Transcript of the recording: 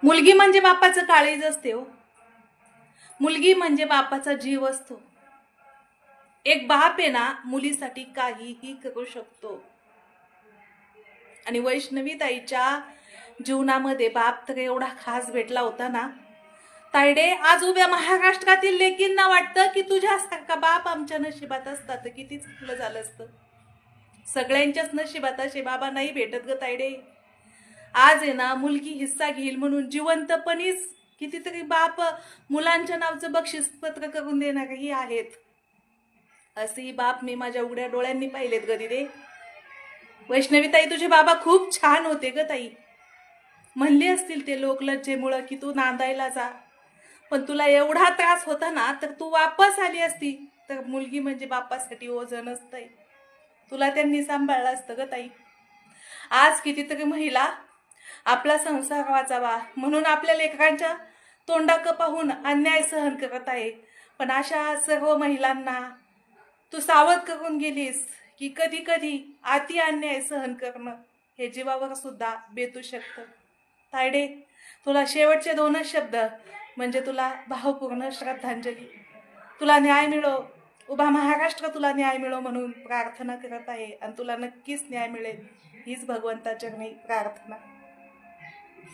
मुलगी म्हणजे बापाचं काळीज असते हो. मुलगी म्हणजे बापाचा जीव असतो. एक बाप आहे ना, मुलीसाठी काहीही करू शकतो. आणि वैष्णवी ताईच्या जीवनामध्ये बाप तर एवढा खास भेटला होता ना तायडे, आज उभ्या महाराष्ट्रातील लेकींना वाटतं की तुझ्यासारखा बाप आमच्या नशिबात असता तर किती चांगलं झालं असतं. सगळ्यांच्याच नशिबात असे बाबा नाही भेटत ग तायडे. आज आहे ना, मुलगी हिस्सा घेईल म्हणून जिवंतपणीच कितीतरी बाप मुलांच्या नावचं बक्षीस पत्र करून देणारही आहेत. असेही बाप मी माझ्या उघड्या डोळ्यांनी पाहिलेत ग रे. वैष्णवी ताई, तुझे बाबा खूप छान होते ग ताई. म्हणले असतील ते लोक लज्जेमुळं की तू नांदायला जा, पण तुला एवढा त्रास होता ना, तर तू वापस आली असती तर मुलगी म्हणजे बापासाठी ओझं नसतंय. तुला त्यांनी सांभाळलं असतं ग ताई. आज कितीतरी महिला आपला संसार वाचावा म्हणून आपल्या लेकरांच्या तोंडाक पाहून अन्याय सहन करत आहे. पण अशा सर्व महिलांना तू सावध करून गेलीस की कधी कधी अति अन्याय सहन करणं हे जीवावर सुद्धा बेतू शकतं. तायडे, तुला शेवटचे 2च शब्द म्हणजे तुला भावपूर्ण श्रद्धांजली. तुला न्याय मिळो, उभा महाराष्ट्र तुला न्याय मिळो म्हणून प्रार्थना करत आहे. आणि तुला नक्कीच न्याय मिळेल हीच भगवंताचरणी प्रार्थना.